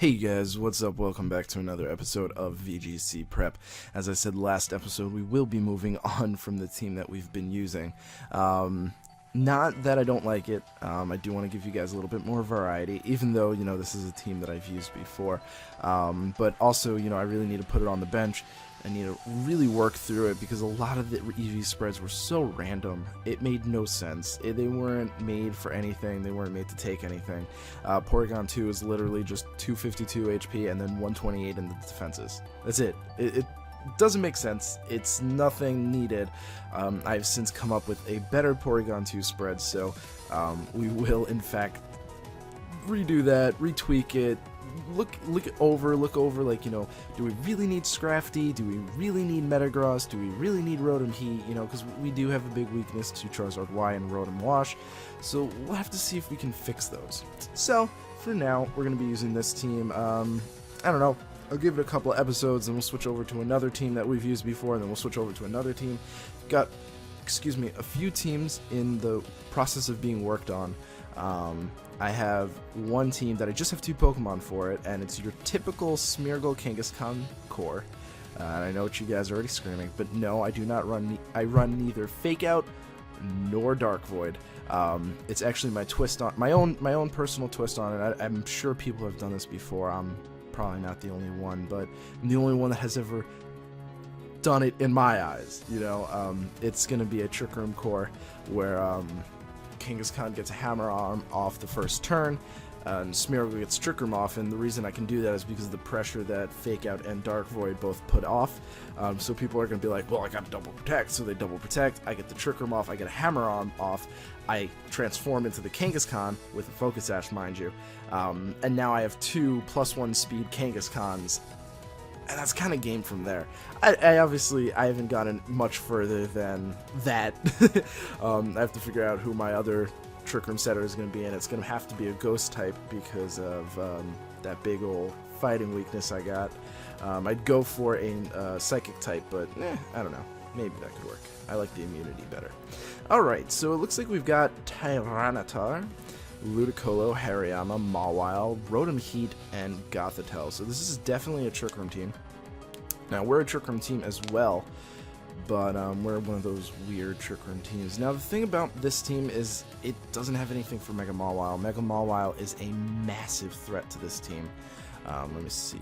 Hey guys, what's up? Welcome back to another episode of VGC Prep. As I said last episode, we will be moving on from the team that we've been using. Not that I don't like it, I do want to give you guys a little bit more variety, even though, this is a team that I've used before. But also, I really need to put it on the bench. I need to really work through it because a lot of the EV spreads were so random. It made no sense. They weren't made for anything. They weren't made to take anything. Porygon 2 is literally just 252 HP and then 128 in the defenses. That's it. It doesn't make sense. It's nothing needed. I've since come up with a better Porygon 2 spread, so we will in fact redo that, retweak it, look over like, do we really need Scrafty? Do we really need Metagross? Do we really need Rotom Heat? Because we do have a big weakness to Charizard Y and Rotom Wash, so we'll have to see if we can fix those. So for now, we're going to be using this team. I don't know, I'll give it a couple of episodes and we'll switch over to another team that we've used before, and then we'll switch over to another team. Got, a few teams in the process of being worked on. I have one team that I just have 2 Pokemon for it, and it's your typical Smeargle Kangaskhan core. And I know what you guys are already screaming, but no, I do not run. I run neither Fake Out nor Dark Void. It's actually my twist on my own personal twist on it. I'm sure people have done this before. I'm probably not the only one, but I'm the only one that has ever done it in my eyes. It's gonna be a Trick Room core where Kangaskhan gets a Hammer Arm off the first turn, and Smeargle gets Trick Room off, and the reason I can do that is because of the pressure that Fake Out and Dark Void both put off. So people are going to be like, well, I got double protect, so they double protect, I get the Trick Room off, I get a Hammer Arm off, I transform into the Kangaskhan with a Focus Sash, mind you, and now I have 2 +1 speed Kangaskhan's, and that's kind of game from there. I obviously haven't gotten much further than that. I have to figure out who my other Trick Room setter is going to be, and it's going to have to be a Ghost type because of that big old fighting weakness I got. I'd go for a Psychic type, but I don't know. Maybe that could work. I like the immunity better. Alright, so it looks like we've got Tyranitar, Ludicolo, Hariyama, Mawile, Rotom Heat, and Gothitelle. So this is definitely a Trick Room team. Now, we're a Trick Room team as well, but we're one of those weird Trick Room teams. Now, the thing about this team is it doesn't have anything for Mega Mawile. Mega Mawile is a massive threat to this team. Let me see.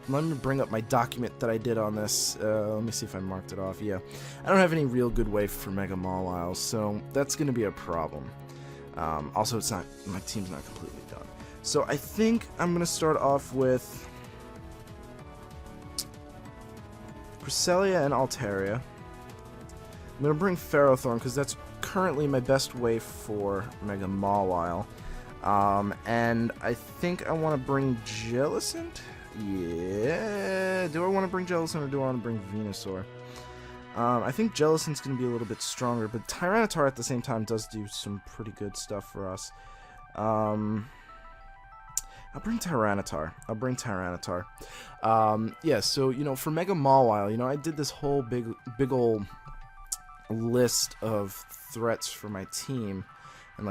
Let me bring up my document that I did on this. Let me see if I marked it off. Yeah, I don't have any real good way for Mega Mawile, so that's going to be a problem. Also, my team's not completely done. So I think I'm going to start off with Cresselia and Altaria. I'm going to bring Ferrothorn because that's currently my best way for Mega Mawile. And I think I want to bring Jellicent? Yeah. Do I want to bring Jellicent or do I want to bring Venusaur? I think Jellicent's going to be a little bit stronger, but Tyranitar at the same time does do some pretty good stuff for us. I'll bring Tyranitar. Yeah, so, for Mega Mawile, I did this whole big ol' list of threats for my team, and,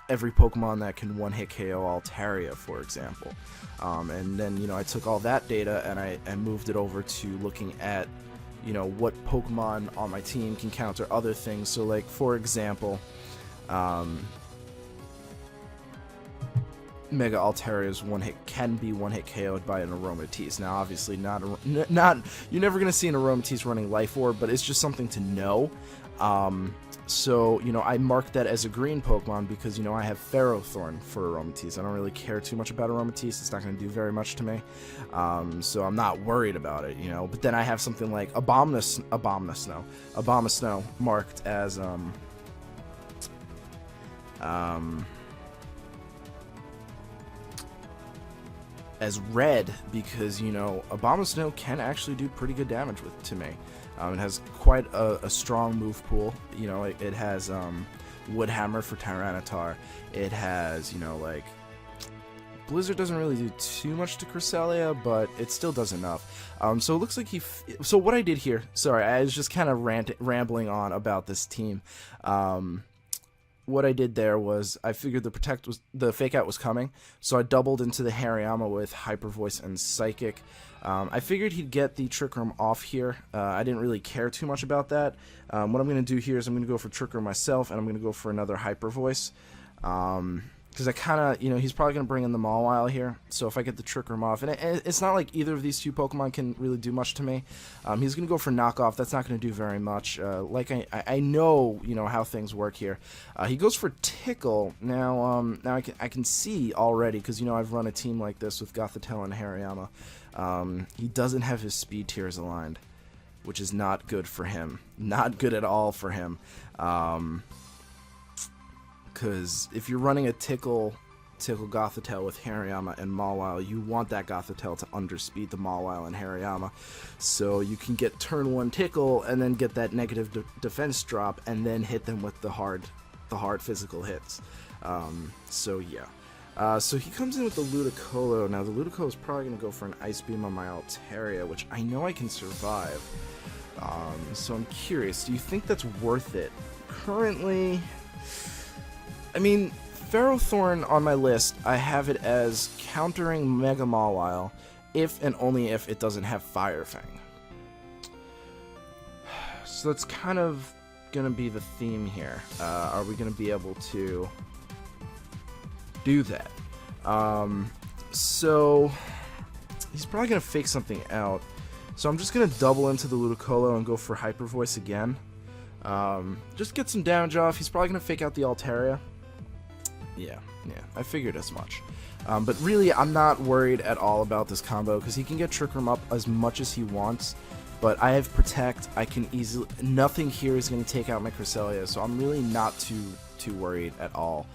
every Pokemon that can one-hit KO Altaria, for example. And then, I took all that data and I moved it over to looking at, what Pokemon on my team can counter other things. So, for example, Mega Altaria's can be one-hit KO'd by an Aromatisse. Now, obviously, you're never gonna see an Aromatisse running Life Orb, but it's just something to know. So, I marked that as a green Pokemon because, I have Ferrothorn for Aromatisse. I don't really care too much about Aromatisse. It's not going to do very much to me. So I'm not worried about it, But then I have something like Abomasnow marked as, red because, Abomasnow can actually do pretty good damage to me. It has quite a strong move pool. It has Wood Hammer for Tyranitar. It has, Blizzard doesn't really do too much to Cresselia, but it still does enough. So it looks like so what I did here, sorry, I was just kind of rambling on about this team. what I did there was I figured the fake out was coming, so I doubled into the Hariyama with Hyper Voice and Psychic. I figured he'd get the Trick Room off here. I didn't really care too much about that. What I'm going to do here is I'm going to go for Trick Room myself, and I'm going to go for another Hyper Voice. Because I kind of, he's probably going to bring in the Mawile here, so if I get the Trick Room off, and it's not like either of these two Pokemon can really do much to me. He's going to go for Knockoff. That's not going to do very much. Like I know, how things work here. He goes for Tickle. Now I can see already, because, I've run a team like this with Gothitelle and Hariyama. He doesn't have his speed tiers aligned, which is not good for him. Not good at all for him. Because if you're running a Tickle Gothitelle with Hariyama and Mawile, you want that Gothitelle to underspeed the Mawile and Hariyama, so you can get turn 1 Tickle and then get that negative defense drop and then hit them with the hard physical hits. So yeah. So he comes in with the Ludicolo. Now the Ludicolo is probably going to go for an Ice Beam on my Altaria, which I know I can survive. So I'm curious, do you think that's worth it? Currently, I mean, Ferrothorn on my list, I have it as countering Mega Mawile if and only if it doesn't have Fire Fang. So that's kind of going to be the theme here. Are we going to be able to do that? So he's probably going to fake something out. So I'm just going to double into the Ludicolo and go for Hyper Voice again. Just get some damage off. He's probably going to fake out the Altaria. Yeah, I figured as much. But really, I'm not worried at all about this combo, because he can get Trick Room up as much as he wants. But I have Protect. I can easily... Nothing here is going to take out my Cresselia, so I'm really not too worried at all.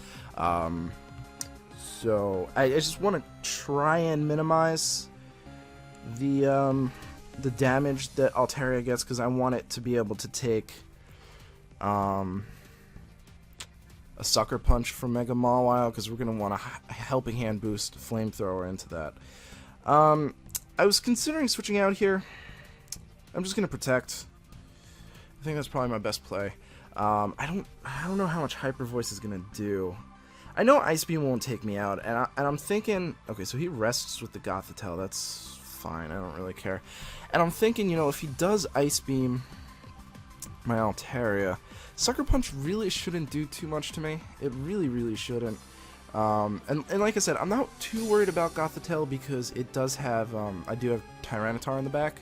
So I just want to try and minimize the damage that Altaria gets, because I want it to be able to take a Sucker Punch from Mega Mawile, because we're going to want a Helping Hand boost Flamethrower into that. I was considering switching out here. I'm just going to Protect. I think that's probably my best play. I don't know how much Hyper Voice is going to do. I know Ice Beam won't take me out, and I'm thinking, okay, so he rests with the Gothitelle. That's fine. I don't really care. And I'm thinking, if he does Ice Beam my Altaria, Sucker Punch really shouldn't do too much to me. It really shouldn't. And like I said, I'm not too worried about Gothitelle, because it does have, I do have Tyranitar in the back.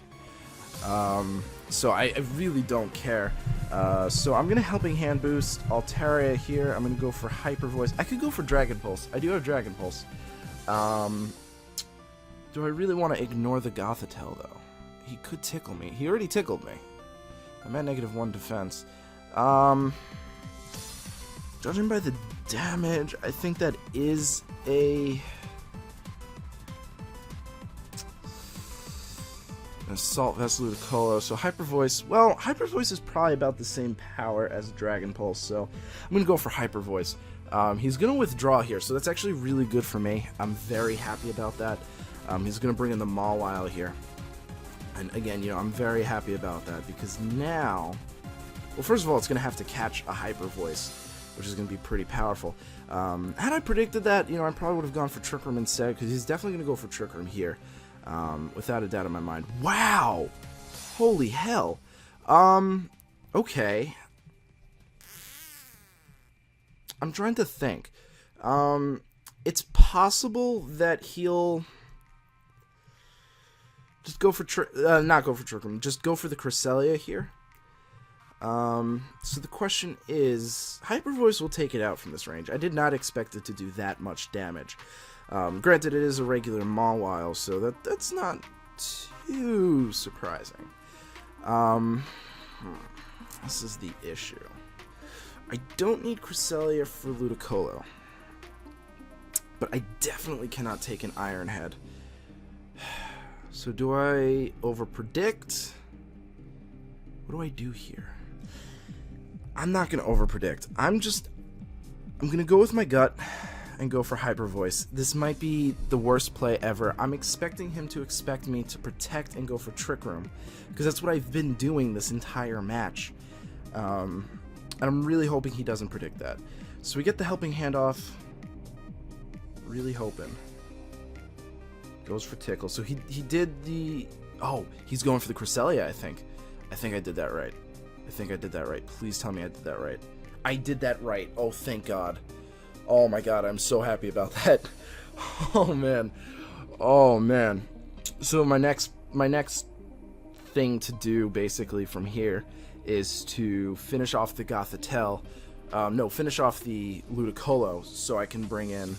So I really don't care. So I'm going to Helping Hand boost Altaria here. I'm going to go for Hyper Voice. I could go for Dragon Pulse. I do have Dragon Pulse. Do I really want to ignore the Gothitelle, though? He could tickle me. He already tickled me. I'm at -1 defense. Judging by the damage, I think that is a... Assault Vest Ludicolo. So Hyper Voice, well, Hyper Voice is probably about the same power as Dragon Pulse, so I'm going to go for Hyper Voice. He's going to withdraw here, so that's actually really good for me. I'm very happy about that. He's going to bring in the Mawile here. And again, I'm very happy about that, because now... Well, first of all, it's going to have to catch a Hyper Voice, which is going to be pretty powerful. Had I predicted that, I probably would have gone for Trick Room instead, because he's definitely going to go for Trick Room here. Without a doubt in my mind. Wow! Holy hell. Okay. I'm trying to think. It's possible that he'll just go for not go for Trick Room, just go for the Cresselia here. So the question is, Hyper Voice will take it out from this range. I did not expect it to do that much damage. Granted, it is a regular Mawile, so that's not too surprising. This is the issue. I don't need Cresselia for Ludicolo, but I definitely cannot take an Iron Head. So do I overpredict? What do I do here? I'm not going to overpredict. I'm going to go with my gut and go for Hyper Voice. This might be the worst play ever. I'm expecting him to expect me to Protect and go for Trick Room, because that's what I've been doing this entire match. And I'm really hoping he doesn't predict that. So we get the helping hand off. Really hoping. Goes for Tickle. So he did the... Oh, he's going for the Cresselia, I think. I think I did that right. I think I did that right. Please tell me I did that right. I did that right. Oh, thank God. Oh, my God. I'm so happy about that. Oh, man. Oh, man. So my next thing to do, basically, from here is to finish off the Gothitelle. No, finish off the Ludicolo so I can bring in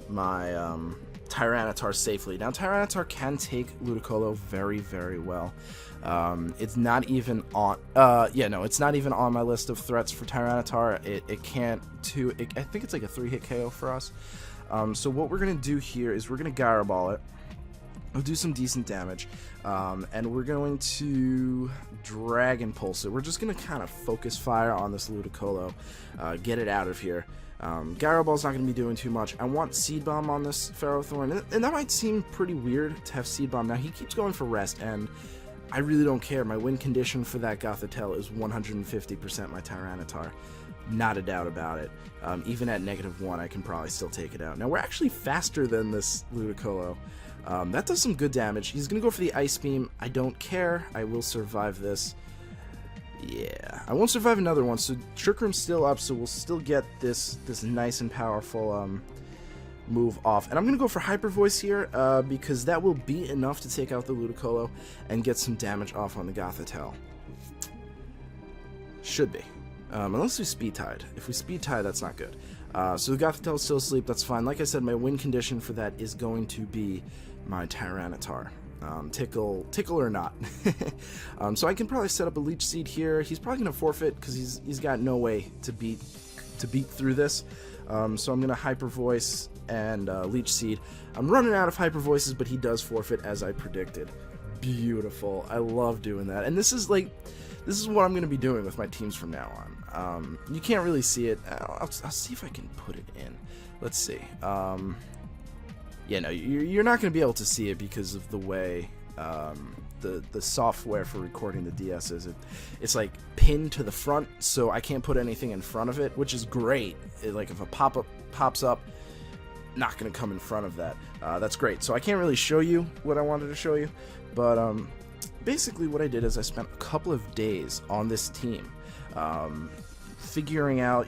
my Tyranitar safely. Now, Tyranitar can take Ludicolo very, very well. It's not even on... it's not even on my list of threats for Tyranitar. It can't... I think it's like a 3-hit KO for us. So what we're going to do here is we're going to Gyro Ball it. We'll do some decent damage. And we're going to Dragon Pulse it. We're just going to kind of focus fire on this Ludicolo. Get it out of here. Gyro Ball's not going to be doing too much. I want Seed Bomb on this Ferrothorn, and that might seem pretty weird to have Seed Bomb. Now, he keeps going for Rest, and I really don't care. My win condition for that Gothitelle is 150% my Tyranitar. Not a doubt about it. Even at -1, I can probably still take it out. Now, we're actually faster than this Ludicolo. That does some good damage. He's going to go for the Ice Beam. I don't care. I will survive this. Yeah, I won't survive another one, so Trick Room's still up, so we'll still get this nice and powerful move off. And I'm going to go for Hyper Voice here, because that will be enough to take out the Ludicolo and get some damage off on the Gothitelle. Should be. Unless we Speed Tide. If we Speed Tide, that's not good. So the Gothitelle is still asleep, that's fine. Like I said, my win condition for that is going to be my Tyranitar. Tickle or not. So I can probably set up a Leech Seed here. He's probably going to forfeit because he's got no way to beat through this. So I'm going to Hyper Voice and Leech Seed. I'm running out of Hyper Voices, but he does forfeit as I predicted. Beautiful. I love doing that. And this is what I'm going to be doing with my teams from now on. You can't really see it. I'll see if I can put it in. Let's see. Yeah, no, you're not going to be able to see it because of the way the software for recording the DS is. It's like pinned to the front, so I can't put anything in front of it, which is great. Like if a pop-up pops up, not going to come in front of that. That's great. So I can't really show you what I wanted to show you, but basically what I did is I spent a couple of days on this team. Figuring out,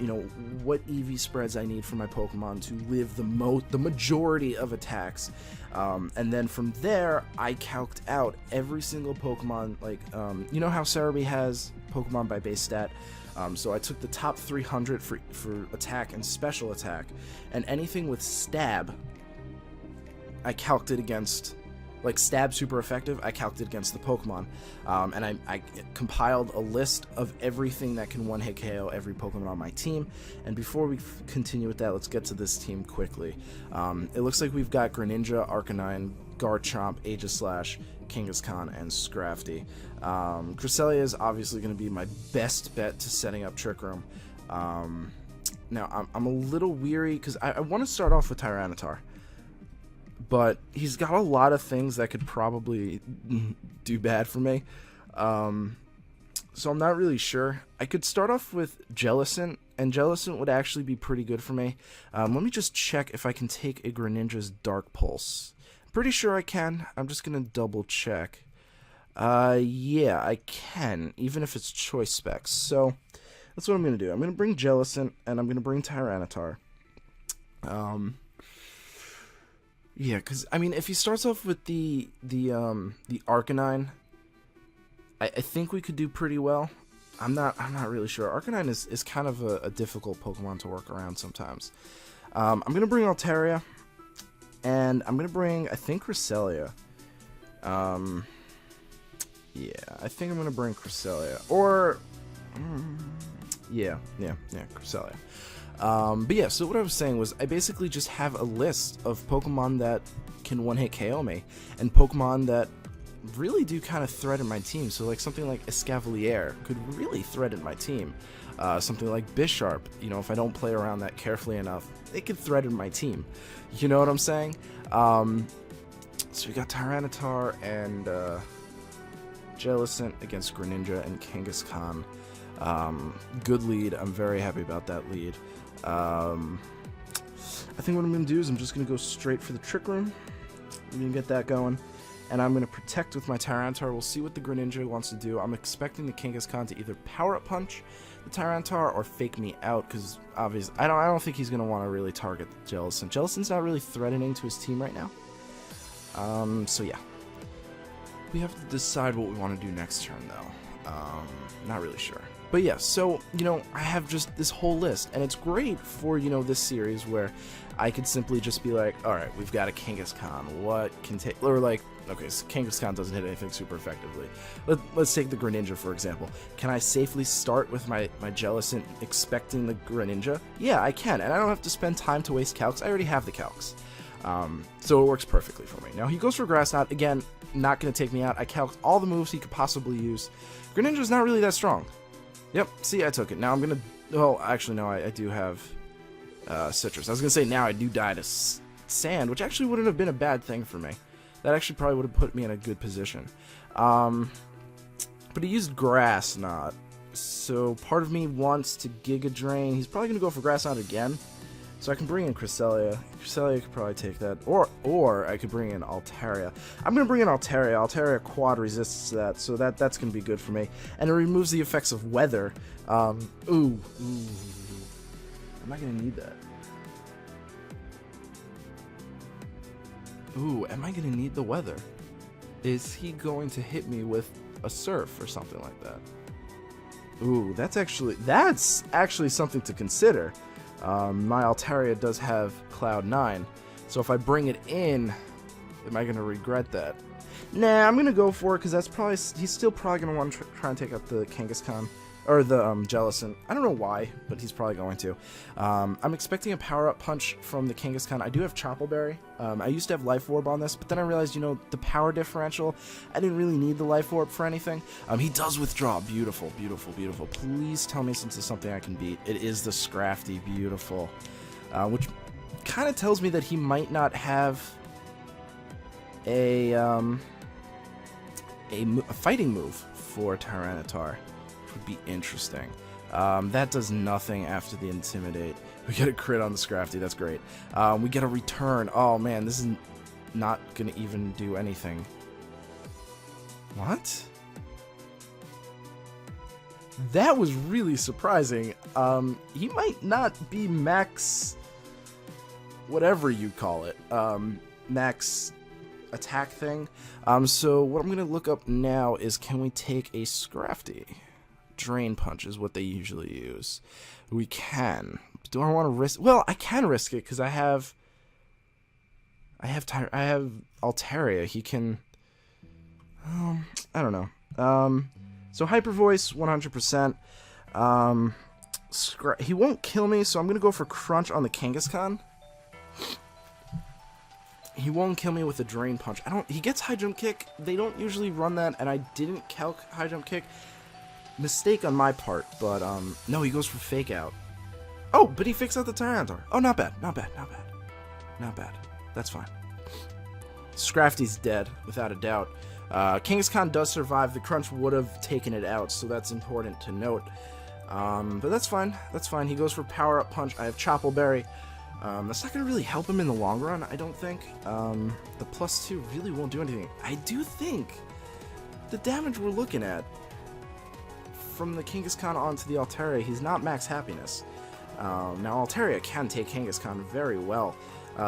what EV spreads I need for my Pokemon to live the majority of attacks, and then from there I calced out every single Pokemon. Like, you know how Cerebi has Pokemon by base stat. So I took the top 300 for attack and special attack, and anything with Stab, I calced it against. Like Stab super effective, I calced it against the Pokemon, and I compiled a list of everything that can one-hit KO every Pokemon on my team. And before we continue with that, let's get to this team quickly. It looks like we've got Greninja, Arcanine, Garchomp, Aegislash, Kangaskhan, and Scrafty. Cresselia is obviously going to be my best bet to setting up Trick Room. Now, I'm a little weary because I want to start off with Tyranitar. But he's got a lot of things that could probably do bad for me. So I'm not really sure. I could start off with Jellicent, and Jellicent would actually be pretty good for me. Let me just check if I can take a Greninja's Dark Pulse. I'm pretty sure I can. I'm just going to double check. Yeah, I can, even if it's choice specs. So that's what I'm going to do. I'm going to bring Jellicent, and I'm going to bring Tyranitar. Yeah, because, I mean, if he starts off with the Arcanine, I think we could do pretty well. I'm not really sure. Arcanine is kind of a difficult Pokemon to work around sometimes. I'm going to bring Altaria, and I'm going to bring, I think, Cresselia. Yeah, I think I'm going to bring Cresselia. Or, yeah, Cresselia. But yeah, so what I was saying was I basically just have a list of Pokemon that can one-hit KO me, and Pokemon that really do kind of threaten my team. So like something like Escavalier could really threaten my team. Something like Bisharp, if I don't play around that carefully enough, it could threaten my team. You know what I'm saying? So we got Tyranitar and Jellicent against Greninja and Kangaskhan. Good lead. I'm very happy about that lead. I think what I'm going to do is I'm just going to go straight for the Trick Room. I'm going to get that going. And I'm going to protect with my Tyranitar. We'll see what the Greninja wants to do. I'm expecting the Kangaskhan to either Power Up Punch the Tyranitar or fake me out, because obviously I don't think he's going to want to really target the Jellicent. Jellicent's not really threatening to his team right now. So yeah. We have to decide what we want to do next turn, though. Not really sure. But yeah, so, you know, I have just this whole list, and it's great for, you know, this series where I could simply just be like, alright, we've got a Kangaskhan, what can take, or like, okay, so Kangaskhan doesn't hit anything super effectively. Let's take the Greninja, for example. Can I safely start with my Jellicent expecting the Greninja? Yeah, I can, and I don't have to spend time to waste calcs. I already have the calcs. So it works perfectly for me. Now, he goes for Grass Knot. Again, not going to take me out. I calced all the moves he could possibly use. Greninja's not really that strong. Yep, see, I took it. Now I'm going to... Well, actually, no, I do have Citrus. I was going to say now I do die to Sand, which actually wouldn't have been a bad thing for me. That actually probably would have put me in a good position. But he used Grass Knot. So part of me wants to Giga Drain. He's probably going to go for Grass Knot again. So I can bring in Cresselia. Cresselia could probably take that. Or I could bring in Altaria. I'm going to bring in Altaria. Altaria quad resists that, so that's going to be good for me. And it removes the effects of weather. Ooh. Am I going to need that? Ooh, am I going to need the weather? Is he going to hit me with a Surf or something like that? Ooh, that's actually something to consider. My Altaria does have Cloud 9, so if I bring it in, am I going to regret that? Nah, I'm going to go for it, because that's probably, he's still probably going to want to try and take out the Kangaskhan, or the Jellicent. I don't know why, but he's probably going to. I'm expecting a power-up punch from the Kangaskhan. I do have Choppleberry. I used to have Life Orb on this, but then I realized, you know, the power differential, I didn't really need the Life Orb for anything. He does withdraw. Beautiful, beautiful, beautiful. Please tell me since it's something I can beat. It is the Scrafty. Beautiful. Which kind of tells me that he might not have a fighting move for Tyranitar. Would be interesting. That does nothing after the Intimidate. We get a crit on the Scrafty, that's great. We get a return. Oh man, this is not gonna even do anything. What? That was really surprising. He might not be max... whatever you call it. Max attack thing. So what I'm gonna look up now is, can we take a Scrafty? Drain Punch is what they usually use. We can. Do I want to risk? Well, I can risk it because I have Altaria. He can. I don't know. So Hyper Voice 100%. He won't kill me, so I'm gonna go for Crunch on the Kangaskhan. He won't kill me with a Drain Punch. He gets High Jump Kick. They don't usually run that, and I didn't calc High Jump Kick. Mistake on my part, but, no, he goes for Fake Out. Oh, but he fixed out the Tyranitar. Oh, not bad, not bad, not bad. Not bad. That's fine. Scrafty's dead, without a doubt. Kangaskhan does survive. The Crunch would have taken it out, so that's important to note. But that's fine. That's fine. He goes for Power Up Punch. I have Choppleberry. That's not going to really help him in the long run, I don't think. The +2 really won't do anything. I do think the damage we're looking at from the Kangaskhan onto the Altaria, he's not max happiness. Now Altaria can take Kangaskhan very well.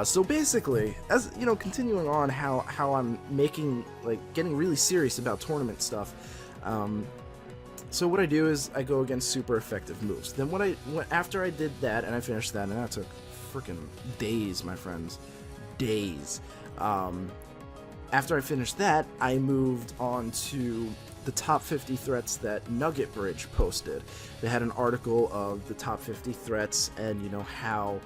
So basically, as you know, continuing on how I'm making, like, getting really serious about tournament stuff. So what I do is I go against super effective moves. Then after I did that and I finished that, and that took freaking days, my friends, days. After I finished that, I moved on to the top 50 threats that Nugget Bridge posted. They had an article of the top 50 threats and, you know, how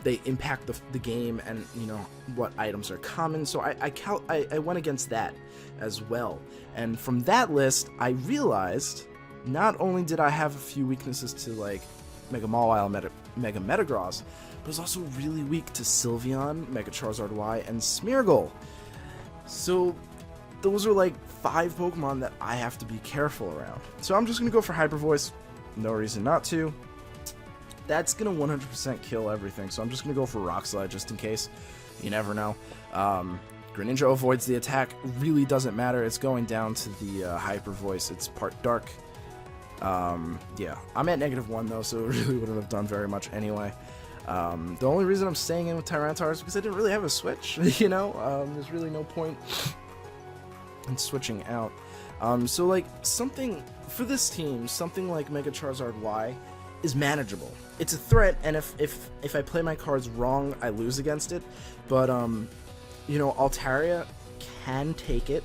they impact the game and, you know, what items are common. So I went against that as well. And from that list, I realized not only did I have a few weaknesses to, like, Mega Mawile, Mega Metagross, but I was also really weak to Sylveon, Mega Charizard Y, and Smeargle. So those are like 5 Pokemon that I have to be careful around. So I'm just going to go for Hyper Voice. No reason not to. that's going to 100% kill everything. So I'm just going to go for Rock Slide just in case. You never know. Greninja avoids the attack. Really doesn't matter. It's going down to the Hyper Voice. It's part dark. Yeah, I'm at -1 though, so it really wouldn't have done very much anyway. The only reason I'm staying in with Tyranitar is because I didn't really have a switch, you know? There's really no point in switching out. So like, something, for this team, something like Mega Charizard Y is manageable. It's a threat, and if I play my cards wrong, I lose against it. But, you know, Altaria can take it.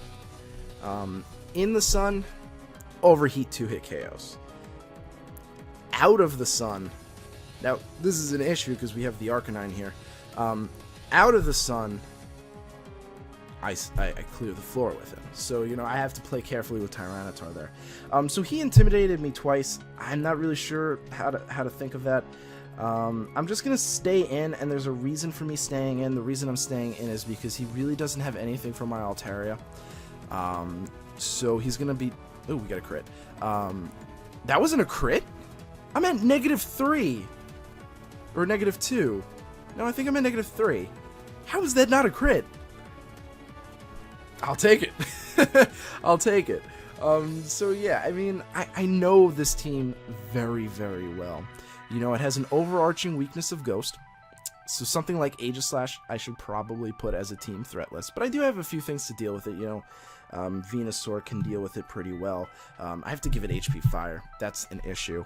In the sun, overheat 2-hit KOs. Out of the sun, now this is an issue because we have the Arcanine here. Out of the sun, I clear the floor with him. So, you know, I have to play carefully with Tyranitar there. So he intimidated me twice. I'm not really sure how to think of that. I'm just going to stay in, and there's a reason for me staying in. The reason I'm staying in is because he really doesn't have anything for my Altaria. So he's going to be... Oh, we got a crit. That wasn't a crit? I'm at -3. Or -2. No, I think I'm at -3. How is that not a crit? I'll take it. I'll take it. So yeah, I mean, I know this team very, very well. You know, it has an overarching weakness of Ghost. So something like Aegislash I should probably put as a team threat list. But I do have a few things to deal with it, you know. Venusaur can deal with it pretty well. I have to give it HP Fire. That's an issue.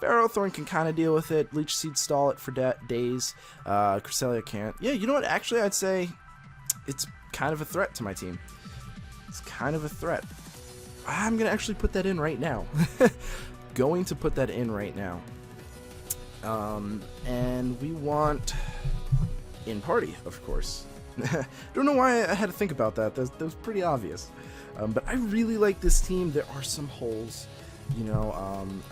Ferrothorn can kind of deal with it. Leech Seed stall it for days. Cresselia can't. Yeah, you know what? Actually, I'd say it's kind of a threat to my team. It's kind of a threat. I'm going to actually put that in right now. Going to put that in right now. And we want in party, of course. Don't know why I had to think about that. That was pretty obvious. But I really like this team. There are some holes. You know,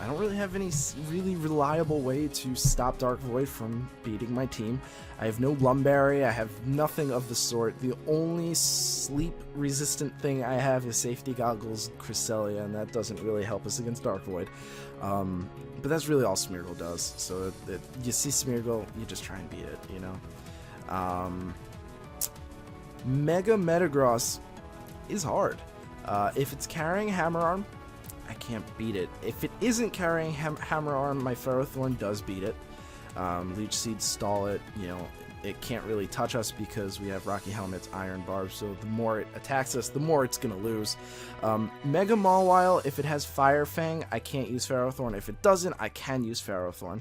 I don't really have any really reliable way to stop Dark Void from beating my team. I have no Lumberry. I have nothing of the sort. The only sleep-resistant thing I have is Safety Goggles, Cresselia, and that doesn't really help us against Dark Void. But that's really all Smeargle does. So you see Smeargle, you just try and beat it, you know. Mega Metagross is hard. If it's carrying Hammer Arm, I can't beat it. If it isn't carrying Hammer Arm, my Ferrothorn does beat it. Leech Seed stall it, you know, it can't really touch us because we have Rocky Helmet's Iron Barb, so the more it attacks us, the more it's going to lose. Mega Mawile, if it has Fire Fang, I can't use Ferrothorn. If it doesn't, I can use Ferrothorn.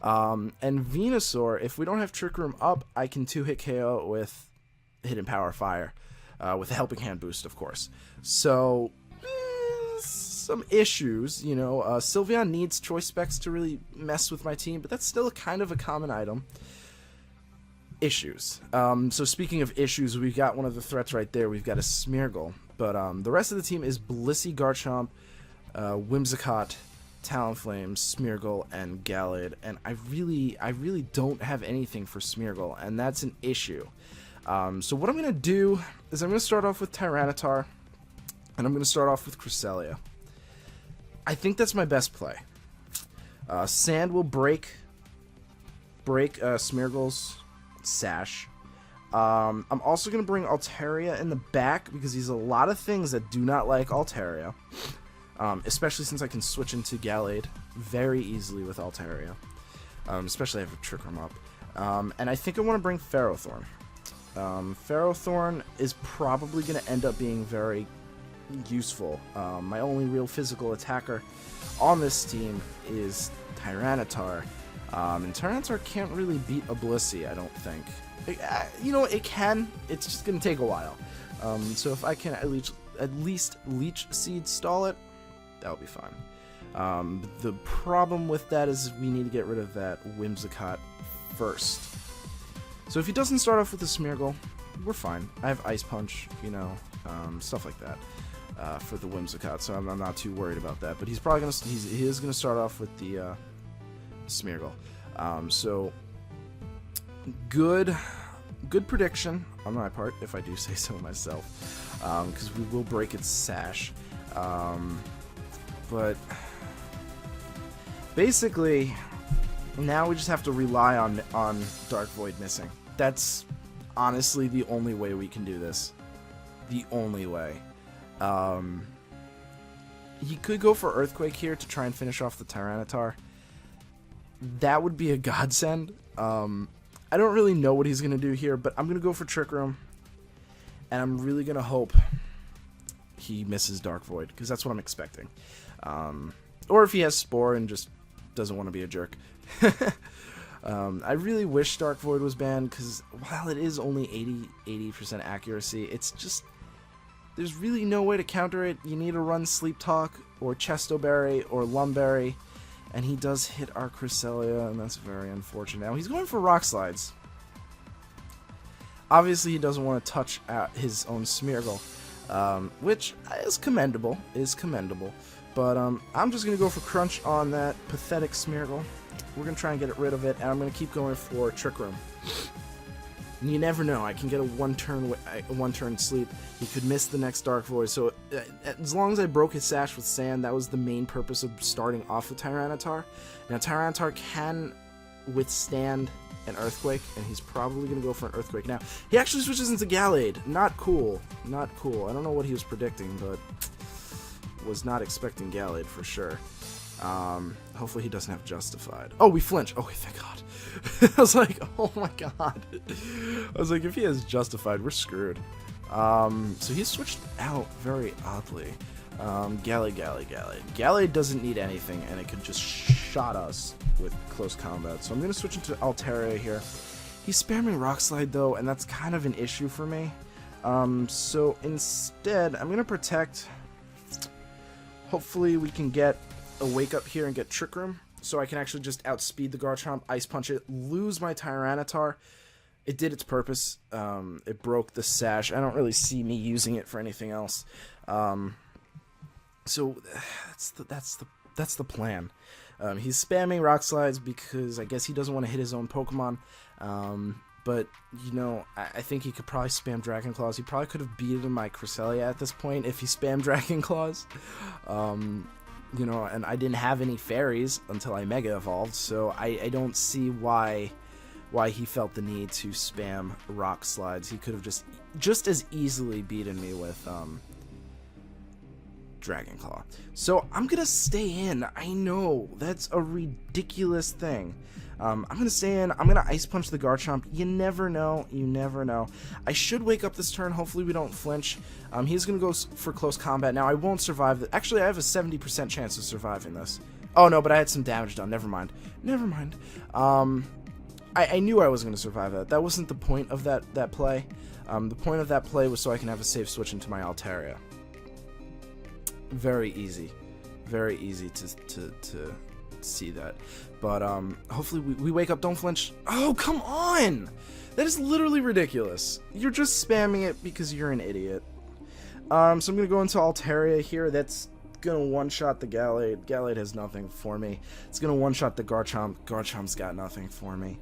And Venusaur, if we don't have Trick Room up, I can 2-hit KO with Hidden Power Fire, with a Helping Hand boost, of course. So, some issues, you know. Sylveon needs Choice Specs to really mess with my team, but that's still kind of a common item. Issues. So speaking of issues, we've got one of the threats right there. We've got a Smeargle, but the rest of the team is Blissey, Garchomp, Whimsicott, Talonflame, Smeargle, and Gallade, and I really don't have anything for Smeargle, and that's an issue. So what I'm going to do is I'm going to start off with Tyranitar, and I'm going to start off with Cresselia. I think that's my best play. Sand will break Smeargle's Sash. I'm also going to bring Altaria in the back because he's a lot of things that do not like Altaria. Especially since I can switch into Gallade very easily with Altaria. Especially if I have a Trick Room up. And I think I want to bring Ferrothorn. Ferrothorn is probably going to end up being very useful. My only real physical attacker on this team is Tyranitar. And Tyranitar can't really beat a Blissey, I don't think. You know, it can. It's just going to take a while. So if I can at least Leech Seed stall it, that'll be fine. The problem with that is we need to get rid of that Whimsicott first. So if he doesn't start off with the Smeargle, we're fine. I have Ice Punch, you know, stuff like that for the Whimsicott, so I'm not too worried about that. But he's probably gonna he is gonna start off with the Smeargle. So good prediction on my part, if I do say so myself, because we will break its Sash. But Basically, now we just have to rely on Dark Void missing. That's honestly the only way we can do this. The only way. He could go for Earthquake here to try and finish off the Tyranitar. That would be a godsend. I don't really know what he's going to do here, but I'm going to go for Trick Room. And I'm really going to hope he misses Dark Void, because that's what I'm expecting. Or if he has Spore and just doesn't want to be a jerk. I really wish Dark Void was banned, because while it is only 80% accuracy, it's just... there's really no way to counter it. You need to run Sleep Talk, or Chesto Berry, or Lumberry. And he does hit our Cresselia, and that's very unfortunate. Now, he's going for Rock Slides. Obviously, he doesn't want to touch his own Smeargle, which is commendable, But I'm just going to go for Crunch on that pathetic Smeargle. We're going to try and get rid of it, and I'm going to keep going for Trick Room. And you never know, I can get a one-turn sleep. He could miss the next Dark Void, so as long as I broke his Sash with Sand, that was the main purpose of starting off with Tyranitar. Now, Tyranitar can withstand an Earthquake, and he's probably going to go for an Earthquake. Now, he actually switches into Gallade. Not cool. Not cool. I don't know what he was predicting, but was not expecting Gallade for sure. Hopefully he doesn't have Justified. Oh, we flinch. Oh, thank God. I was like, oh my God. I was like, if he has Justified, we're screwed. So he switched out very oddly. Gallade doesn't need anything, and it could just shot us with close combat. So I'm going to switch into Altaria here. He's spamming Rock Slide, though, and that's kind of an issue for me. So instead, I'm going to Protect. Hopefully we can get a Wake Up here and get Trick Room, so I can actually just outspeed the Garchomp, Ice Punch it, lose my Tyranitar. It did its purpose. It broke the Sash. I don't really see me using it for anything else. So that's the plan. He's spamming Rock Slides because I guess he doesn't want to hit his own Pokemon. But, you know, I think he could probably spam Dragon Claws. He probably could have beaten my Cresselia at this point if he spammed Dragon Claws. You know, and I didn't have any fairies until I Mega Evolved, so I don't see why he felt the need to spam Rock Slides. He could have just as easily beaten me with Dragon Claw. So I'm gonna stay in. I know that's a ridiculous thing. I'm gonna stay in. I'm gonna Ice Punch the Garchomp. You never know. You never know. I should Wake Up this turn. Hopefully we don't flinch. He's gonna go for close combat. Now I won't survive. Actually, I have a 70% chance of surviving this. Oh no, but I had some damage done. Never mind. Never mind. I knew I was gonna survive that. That wasn't the point of that play. The point of that play was so I can have a safe switch into my Altaria. Very easy. Very easy to see that. But hopefully we Wake Up. Don't flinch. Oh, come on! That is literally ridiculous. You're just spamming it because you're an idiot. So I'm gonna go into Altaria here. That's gonna one-shot the Gallade. Gallade has nothing for me. It's gonna one-shot the Garchomp. Garchomp's got nothing for me.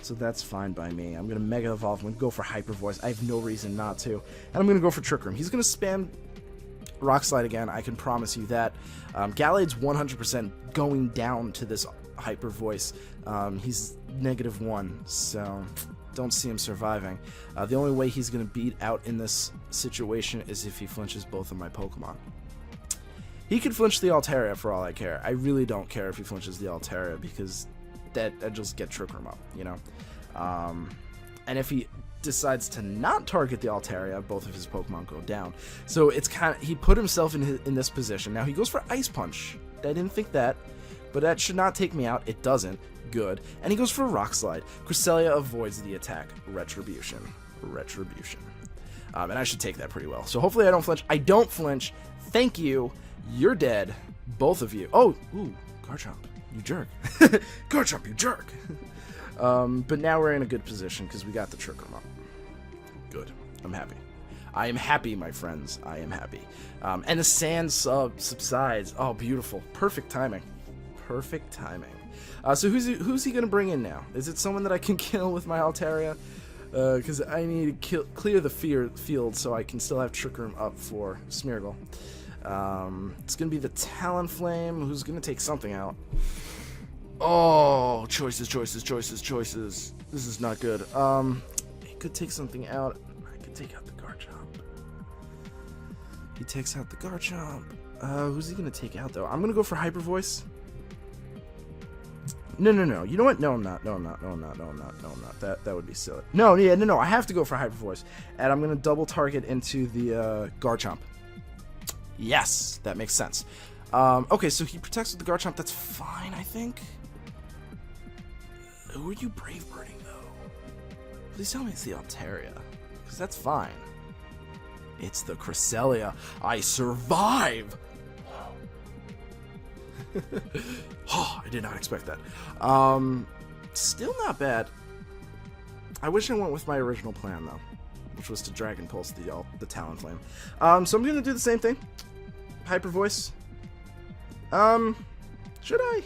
So that's fine by me. I'm gonna Mega Evolve. I'm gonna go for Hyper Voice. I have no reason not to. And I'm gonna go for Trick Room. He's gonna spam Rock Slide again, I can promise you that. Gallade's 100% going down to this Hyper Voice. He's -1, so don't see him surviving. The only way he's going to beat out in this situation is if he flinches both of my Pokemon. He could flinch the Altaria for all I care. I really don't care if he flinches the Altaria, because that'd just get Trick Room up, you know? And if he decides to not target the Altaria, both of his Pokemon go down. So it's kind of, he put himself in this position. Now he goes for Ice Punch. I didn't think that, but that should not take me out. It doesn't. Good. And he goes for Rock Slide. Cresselia avoids the attack. Retribution. And I should take that pretty well. So hopefully I don't flinch. I don't flinch. Thank you. You're dead. Both of you. Oh, ooh, Garchomp, you jerk. Garchomp, you jerk. But now we're in a good position because we got the Trick Room up. Good. I'm happy. I am happy, my friends. I am happy. And the sand subsides. Oh, beautiful. Perfect timing. Perfect timing. So who's he going to bring in now? Is it someone that I can kill with my Altaria? Because I need to clear the field so I can still have Trick Room up for Smeargle. It's going to be the Talonflame, who's going to take something out. Oh, choices. This is not good. He could take something out. I could take out the Garchomp. He takes out the Garchomp. Who's he gonna take out though? I'm gonna go for Hyper Voice. No. You know what? No, I'm not. That would be silly. No. I have to go for Hyper Voice, and I'm gonna double target into the Garchomp. Yes, that makes sense. Okay, so he protects with the Garchomp. That's fine, I think. Who are you Brave Birding though? Please tell me it's the Altaria, because that's fine. It's the Cresselia. I survive. Oh, I did not expect that. Still not bad. I wish I went with my original plan though, which was to Dragon Pulse the Talonflame. So I'm gonna do the same thing. Hyper Voice. Should I?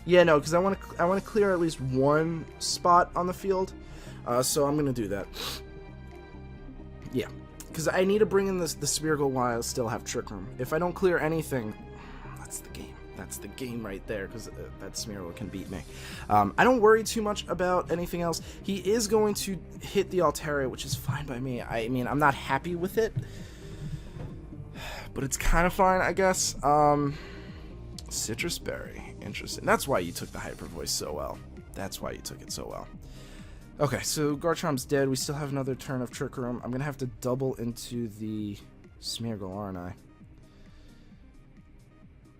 Yeah, no, because I want to clear at least one spot on the field. So I'm gonna do that. Yeah, because I need to bring in the Smeargle while I still have Trick Room. If I don't clear anything, that's the game. That's the game right there, because that Smeargle can beat me. I don't worry too much about anything else. He is going to hit the Altaria, which is fine by me. I mean, I'm not happy with it, but it's kind of fine, I guess. Citrus Berry. Interesting. That's why you took the Hyper Voice so well. That's why you took it so well. Okay, so Garchomp's dead. We still have another turn of Trick Room. I'm going to have to double into the Smeargle, aren't I?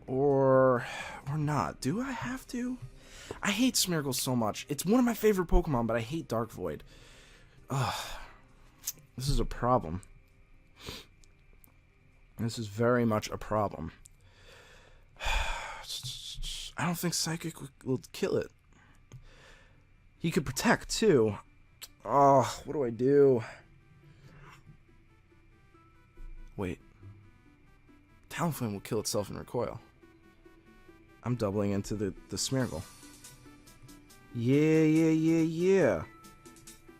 Or not. Do I have to? I hate Smeargle so much. It's one of my favorite Pokemon, but I hate Dark Void. Ugh. This is a problem. This is very much a problem. I don't think Psychic will kill it. He could protect, too. Oh, what do I do? Wait. Talonflame will kill itself in recoil. I'm doubling into the Smeargle. Yeah.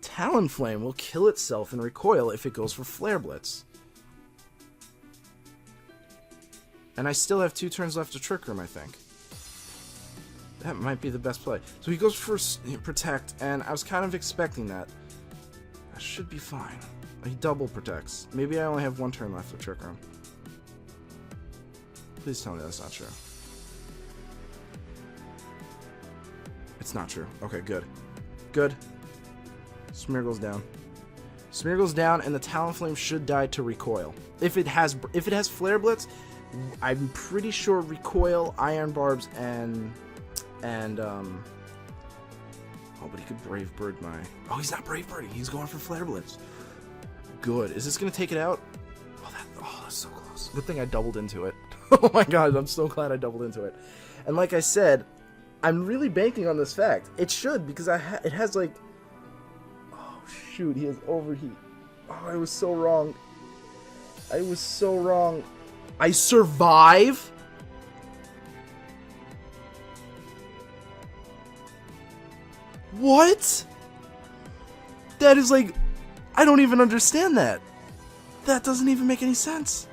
Talonflame will kill itself in recoil if it goes for Flare Blitz. And I still have 2 turns left to Trick Room, I think. That might be the best play. So he goes for Protect, and I was kind of expecting that. That should be fine. He double protects. Maybe I only have 1 turn left to Trick Room. Please tell me that's not true. It's not true. Okay, good. Good. Smeargle's down. Smeargle's down, and the Talonflame should die to recoil. If it has Flare Blitz, I'm pretty sure recoil, Iron Barbs, and oh, but he could Brave Bird my... Oh, he's not Brave Birding. He's going for Flare Blitz. Good. Is this going to take it out? Oh, that's so close. Good thing I doubled into it. Oh my god, I'm so glad I doubled into it. And like I said, I'm really banking on this fact. It should, because it has like... Oh, shoot, he has Overheat. Oh, I was so wrong. I was so wrong. I survive? What? That is like... I don't even understand that. That doesn't even make any sense.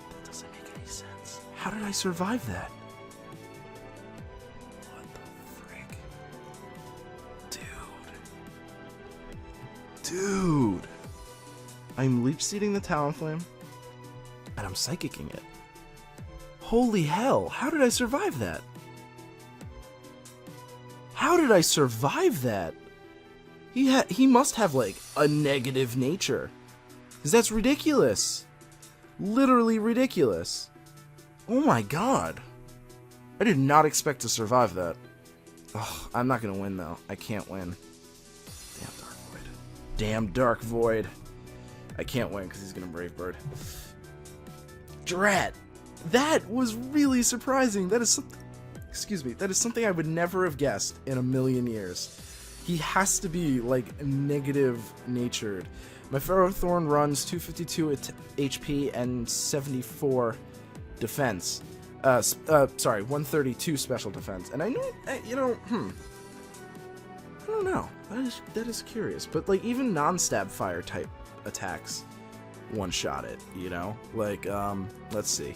That doesn't make any sense. How did I survive that? What the frick? Dude. I'm Leech Seeding the Talonflame. And I'm Psychicking it. Holy hell, how did I survive that? How did I survive that? He must have, like, a negative nature. Because that's ridiculous. Literally ridiculous. Oh my god. I did not expect to survive that. Ugh, I'm not gonna win, though. I can't win. Damn Dark Void. Damn Dark Void. I can't win because he's gonna Brave Bird. Drat! That was really surprising. That is something... Excuse me. That is something I would never have guessed in a million years. He has to be, like, negative-natured. My Ferrothorn runs 252 HP and 74 defense. Sorry, 132 special defense. And I know, you know, I don't know. That is curious. But, like, even non-stab fire type attacks one-shot it, you know? Like, let's see.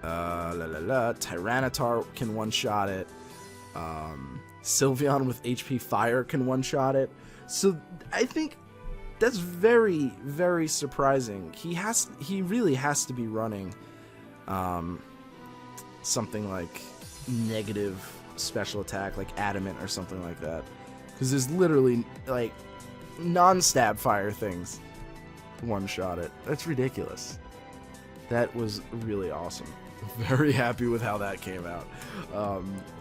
Tyranitar can one-shot it. Sylveon with HP Fire can one-shot it. So I think that's very, very surprising. He really has to be running something like negative special attack, like Adamant or something like that. Because there's literally, like, non-stab fire things one-shot it. That's ridiculous. That was really awesome. Very happy with how that came out.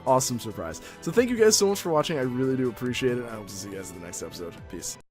Awesome surprise. So thank you guys so much for watching. I really do appreciate it. I hope to see you guys in the next episode. Peace.